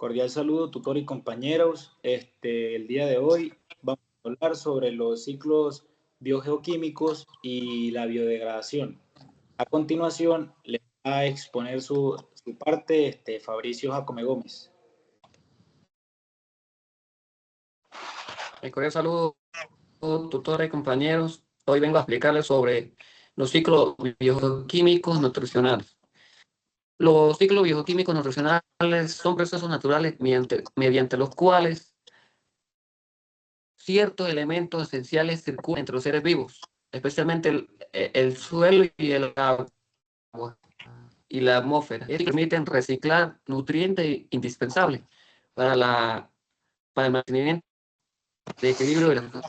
Cordial saludo, tutor y compañeros. El día de hoy vamos a hablar sobre los ciclos biogeoquímicos y la biodegradación. A continuación, le va a exponer su parte Fabricio Jacome Gómez. Cordial saludo, tutores y compañeros. Hoy vengo a explicarles sobre los ciclos bioquímicos nutricionales. Los ciclos bioquímicos nutricionales son procesos naturales mediante los cuales ciertos elementos esenciales circulan entre los seres vivos, especialmente el suelo y el agua y la atmósfera. Estos permiten reciclar nutrientes indispensables para el mantenimiento de equilibrio de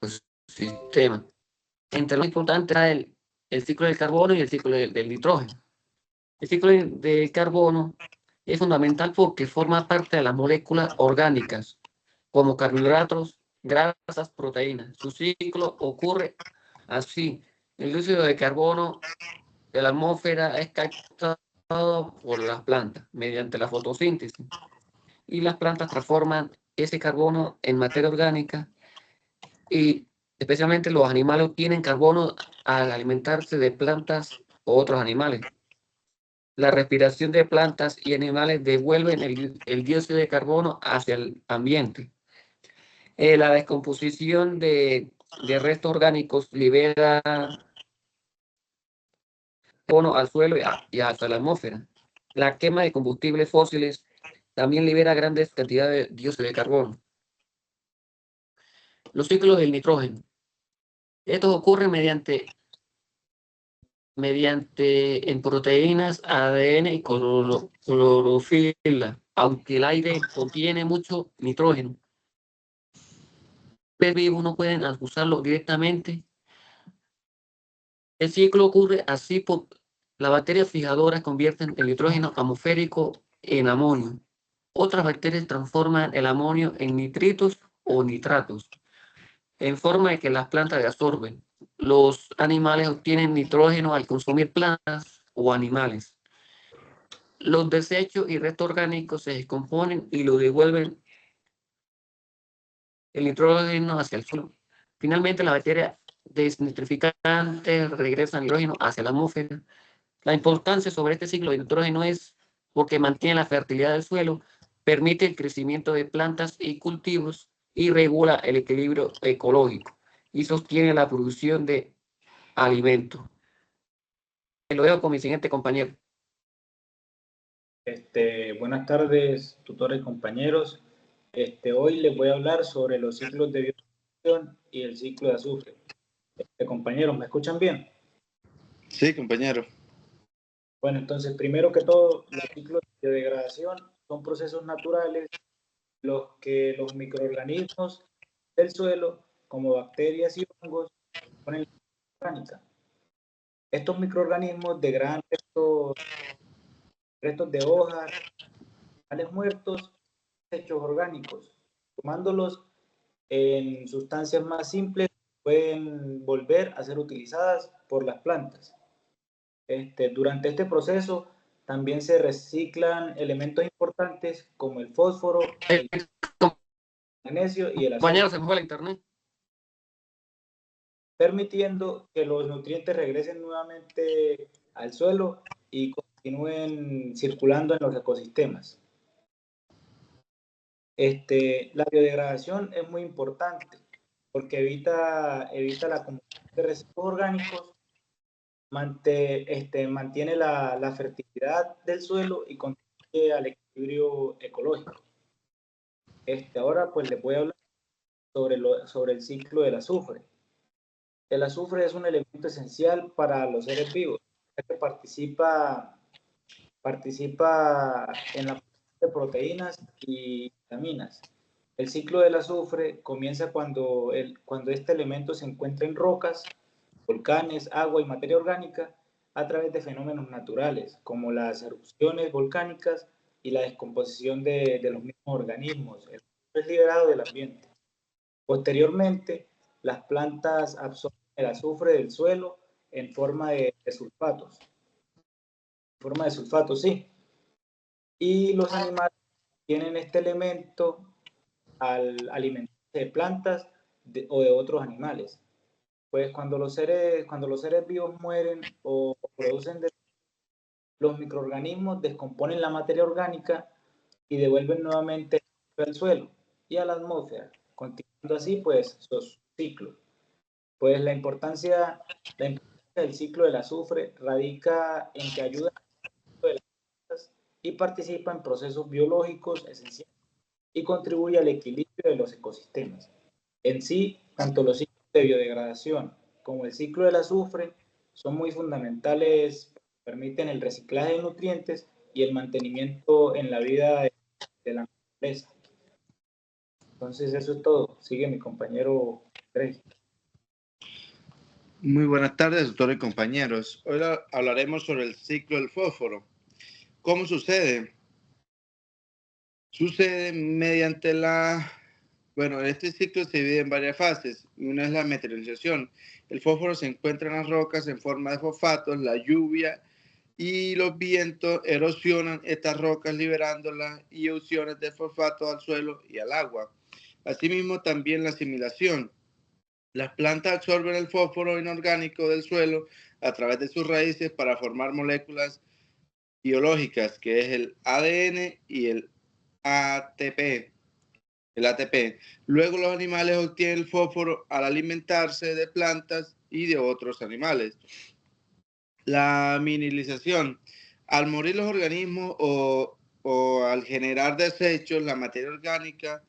los sistemas. Entre lo importante está el ciclo del carbono y el ciclo del nitrógeno. El ciclo del carbono es fundamental porque forma parte de las moléculas orgánicas, como carbohidratos, grasas, proteínas. Su ciclo ocurre así. El dióxido de carbono de la atmósfera es captado por las plantas mediante la fotosíntesis. Y las plantas transforman ese carbono en materia orgánica y especialmente los animales obtienen carbono al alimentarse de plantas o otros animales. La respiración de plantas y animales devuelven el dióxido de carbono hacia el ambiente. La descomposición de restos orgánicos libera carbono al suelo y hasta la atmósfera. La quema de combustibles fósiles también libera grandes cantidades de dióxido de carbono. Los ciclos del nitrógeno. Estos ocurren mediante en proteínas, ADN y clorofila, aunque el aire contiene mucho nitrógeno. Los seres vivos no pueden usarlo directamente. El ciclo ocurre así porque las bacterias fijadoras convierten el nitrógeno atmosférico en amonio. Otras bacterias transforman el amonio en nitritos o nitratos, en forma de que las plantas absorben. Los animales obtienen nitrógeno al consumir plantas o animales. Los desechos y restos orgánicos se descomponen y lo devuelven el nitrógeno hacia el suelo. Finalmente, las bacterias desnitrificantes regresan el nitrógeno hacia la atmósfera. La importancia sobre este ciclo de nitrógeno es porque mantiene la fertilidad del suelo, permite el crecimiento de plantas y cultivos y regula el equilibrio ecológico y sostiene la producción de alimentos. Lo dejo con mi siguiente compañero. Buenas tardes, tutores y compañeros. Hoy les voy a hablar sobre los ciclos de biodegradación y el ciclo de azufre. Compañeros, ¿me escuchan bien? Sí, compañero. Bueno, entonces, primero que todo, los ciclos de degradación son procesos naturales los que los microorganismos del suelo, como bacterias y hongos, ponen en la orgánica. Estos microorganismos degradan restos de hojas, animales muertos, desechos orgánicos, tomándolos en sustancias más simples, pueden volver a ser utilizadas por las plantas. Durante este proceso también se reciclan elementos importantes como el fósforo, el magnesio y el azufre. Compañero, se me fue la internet. Permitiendo que los nutrientes regresen nuevamente al suelo y continúen circulando en los ecosistemas. La biodegradación es muy importante porque evita la acumulación de residuos orgánicos, mantiene la fertilidad del suelo y contribuye al equilibrio ecológico. Ahora pues les voy a hablar sobre el ciclo del azufre. El azufre es un elemento esencial para los seres vivos, ya que participa en la producción de proteínas y vitaminas. El ciclo del azufre comienza cuando este elemento se encuentra en rocas, volcanes, agua y materia orgánica a través de fenómenos naturales, como las erupciones volcánicas y la descomposición de los mismos organismos. El azufre es liberado del ambiente. Posteriormente, las plantas absorben el azufre del suelo en forma de sulfatos. En forma de sulfatos, sí. Y los animales tienen este elemento al alimentarse de plantas o de otros animales. Pues cuando los seres vivos mueren o producen, los microorganismos descomponen la materia orgánica y devuelven nuevamente al suelo y a la atmósfera, continuando así pues su ciclo. Pues la importancia del ciclo del azufre radica en que ayuda a las plantas y participa en procesos biológicos esenciales y contribuye al equilibrio de los ecosistemas. En sí, tanto los ciclos de biodegradación como el ciclo del azufre son muy fundamentales, permiten el reciclaje de nutrientes y el mantenimiento en la vida de la naturaleza. Entonces eso es todo. Sigue mi compañero Greg. Muy buenas tardes, doctor y compañeros. Hoy hablaremos sobre el ciclo del fósforo. ¿Cómo sucede? Sucede mediante este ciclo se divide en varias fases. Una es la meteorización. El fósforo se encuentra en las rocas en forma de fosfatos. La lluvia y los vientos erosionan estas rocas liberándolas y iones de fosfato al suelo y al agua. Asimismo, también la asimilación. Las plantas absorben el fósforo inorgánico del suelo a través de sus raíces para formar moléculas biológicas, que es el ADN y el ATP. Luego los animales obtienen el fósforo al alimentarse de plantas y de otros animales. La mineralización. Al morir los organismos o al generar desechos, la materia orgánica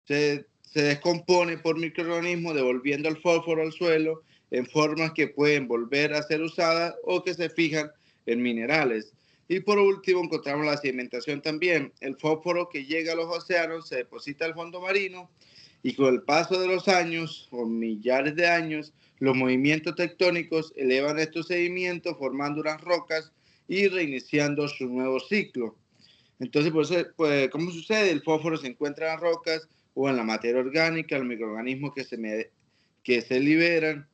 se descompone por microorganismos, devolviendo el fósforo al suelo en formas que pueden volver a ser usadas o que se fijan en minerales. Y por último encontramos la sedimentación también. El fósforo que llega a los océanos se deposita al fondo marino y con el paso de los años o millares de años, los movimientos tectónicos elevan estos sedimentos formando unas rocas y reiniciando su nuevo ciclo. Entonces, pues, ¿cómo sucede? El fósforo se encuentra en las rocas o en la materia orgánica, los microorganismos que se liberan,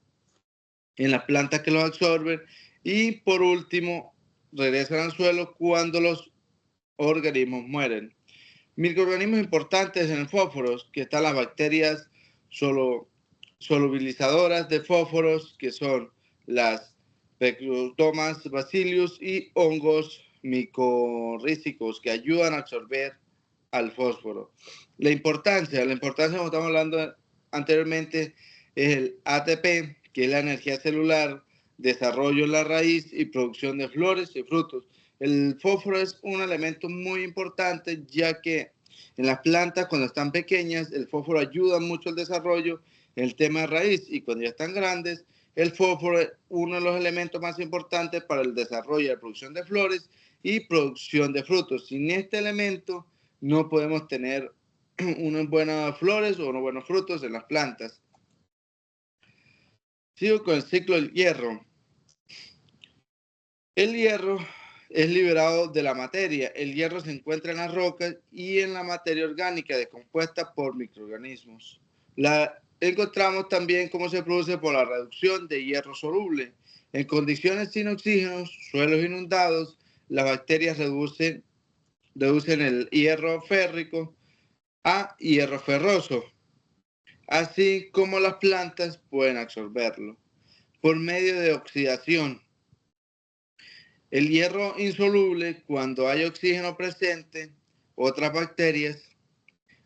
en las plantas que los absorben y por último regresan al suelo cuando los organismos mueren. Microorganismos importantes en el fósforo, que están las bacterias solubilizadoras de fósforos, que son las Pectostomas bacillus y hongos micorrízicos que ayudan a absorber al fósforo. La importancia, como estamos hablando anteriormente, es el ATP, que es la energía celular, desarrollo en la raíz y producción de flores y frutos. El fósforo es un elemento muy importante, ya que en las plantas, cuando están pequeñas, el fósforo ayuda mucho al desarrollo en el tema de raíz, y cuando ya están grandes, el fósforo es uno de los elementos más importantes para el desarrollo y la producción de flores y producción de frutos. Sin este elemento no podemos tener unas buenas flores o unos buenos frutos en las plantas. Sigo con el ciclo del hierro. El hierro es liberado de la materia. El hierro se encuentra en las rocas y en la materia orgánica descompuesta por microorganismos. Encontramos también cómo se produce por la reducción de hierro soluble. En condiciones sin oxígeno, suelos inundados, las bacterias reducen el hierro férrico a hierro ferroso, así como las plantas pueden absorberlo por medio de oxidación. El hierro insoluble, cuando hay oxígeno presente, otras bacterias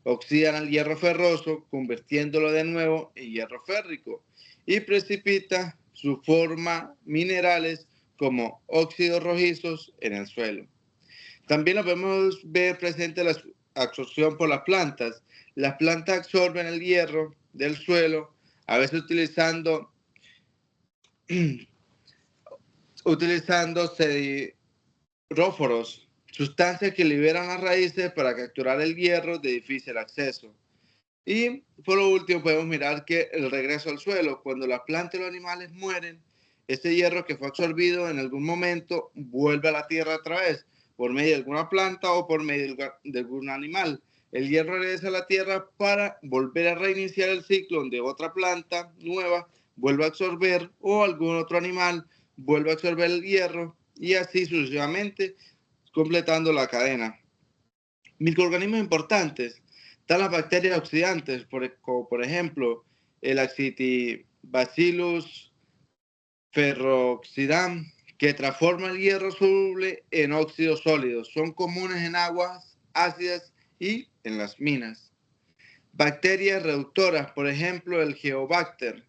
oxidan al hierro ferroso, convirtiéndolo de nuevo en hierro férrico y precipita su forma minerales como óxidos rojizos en el suelo. También lo podemos ver presente la absorción por las plantas. Las plantas absorben el hierro del suelo, a veces utilizando sediróforos, sustancias que liberan las raíces para capturar el hierro de difícil acceso. Y por lo último podemos mirar que el regreso al suelo, cuando las plantas y los animales mueren, ese hierro que fue absorbido en algún momento vuelve a la tierra otra vez, por medio de alguna planta o por medio de algún animal. El hierro regresa a la tierra para volver a reiniciar el ciclo donde otra planta nueva vuelve a absorber o algún otro animal vuelve a absorber el hierro y así sucesivamente completando la cadena. Microorganismos importantes. Están las bacterias oxidantes, como por ejemplo el Actibacillus ferrooxidam, que transforma el hierro soluble en óxidos sólidos. Son comunes en aguas ácidas y en las minas. Bacterias reductoras, por ejemplo el Geobacter,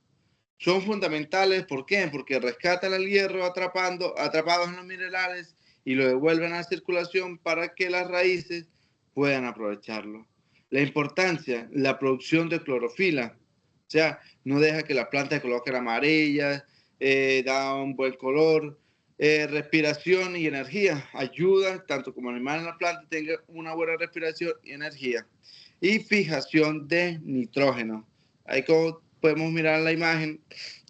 son fundamentales. ¿Por qué? Porque rescatan el hierro atrapados en los minerales y lo devuelven a la circulación para que las raíces puedan aprovecharlo. La importancia, la producción de clorofila, o sea, no deja que las plantas se coloquen amarillas, da un buen color. Respiración y energía, ayuda tanto como el animal en la planta tenga una buena respiración y energía. Y fijación de nitrógeno. Ahí como podemos mirar la imagen,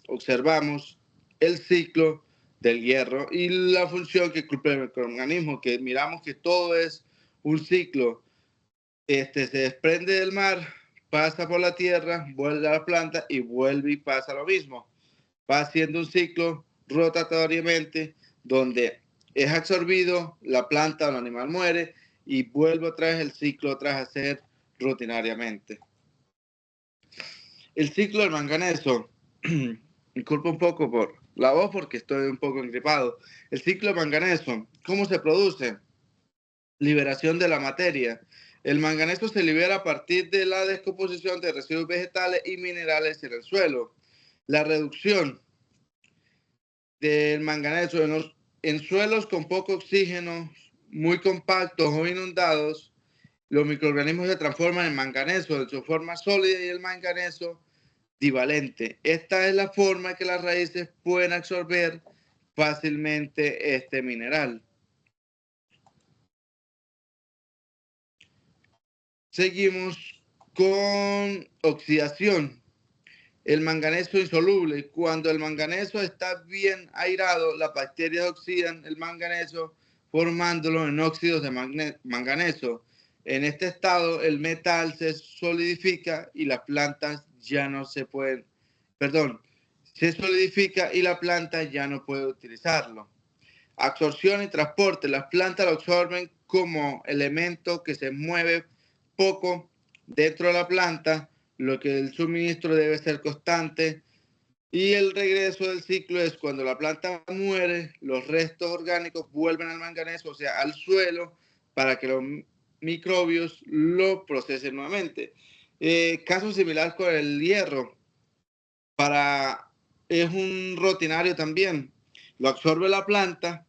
observamos el ciclo del hierro y la función que cumple el microorganismo, que miramos que todo es un ciclo. Se desprende del mar, pasa por la tierra, vuelve a la planta y vuelve y pasa lo mismo. Va haciendo un ciclo rotatoriamente donde es absorbido, la planta o el animal muere y vuelve otra vez el ciclo otra vez a hacer rutinariamente. El ciclo del manganeso, disculpa un poco por la voz porque estoy un poco engripado. El ciclo del manganeso, ¿cómo se produce? Liberación de la materia. El manganeso se libera a partir de la descomposición de residuos vegetales y minerales en el suelo. La reducción del manganeso en suelos con poco oxígeno, muy compactos o inundados, los microorganismos se transforman en manganeso en su forma sólida y el manganeso divalente. Esta es la forma que las raíces pueden absorber fácilmente este mineral. Seguimos con oxidación. El manganeso insoluble. Cuando el manganeso está bien airado, las bacterias oxidan el manganeso formándolo en óxidos de manganeso. En este estado, el metal se solidifica y las plantas ya no se pueden, se solidifica y la planta ya no puede utilizarlo. Absorción y transporte. Las plantas lo absorben como elemento que se mueve poco dentro de la planta, lo que el suministro debe ser constante. Y el regreso del ciclo es cuando la planta muere, los restos orgánicos vuelven al manganeso, o sea, al suelo, para que los microbios lo procesen nuevamente. Caso similar con el hierro. Es un rutinario también. Lo absorbe la planta,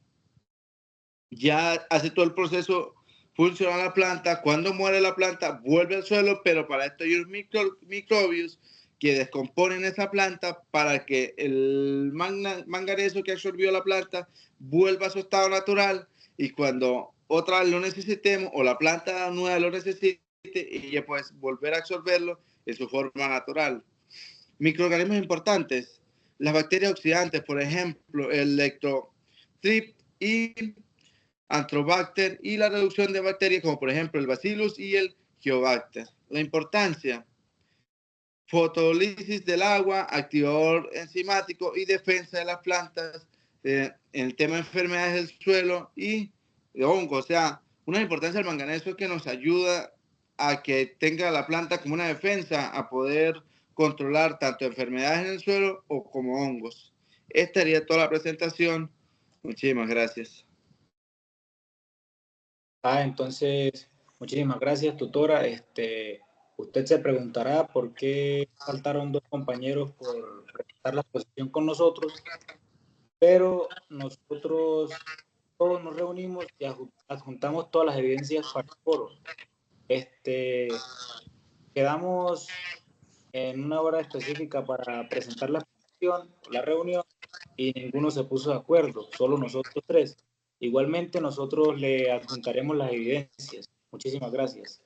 ya hace todo el proceso funcionar la planta. Cuando muere la planta, vuelve al suelo, pero para esto hay unos microbios que descomponen esa planta para que el manganeso que absorbió la planta vuelva a su estado natural y cuando otra vez lo necesitemos o la planta nueva lo necesite, ella pues volver a absorberlo en su forma natural. Microorganismos importantes, las bacterias oxidantes, por ejemplo, el Electrotrip y Enterobacter, y la reducción de bacterias como por ejemplo el Bacillus y el Geobacter. La importancia: fotolisis del agua, activador enzimático y defensa de las plantas, en el tema de enfermedades del suelo y de hongos. O sea, una importancia del manganeso es que nos ayuda a que tenga la planta como una defensa, a poder controlar tanto enfermedades en el suelo o como hongos. Esta sería toda la presentación. Muchísimas gracias. Entonces, muchísimas gracias, tutora. Usted se preguntará por qué faltaron dos compañeros por presentar la exposición con nosotros, pero nosotros todos nos reunimos y adjuntamos todas las evidencias para el foro. Quedamos en una hora específica para presentar la exposición, la reunión, y ninguno se puso de acuerdo, solo nosotros tres. Igualmente, nosotros le adjuntaremos las evidencias. Muchísimas gracias.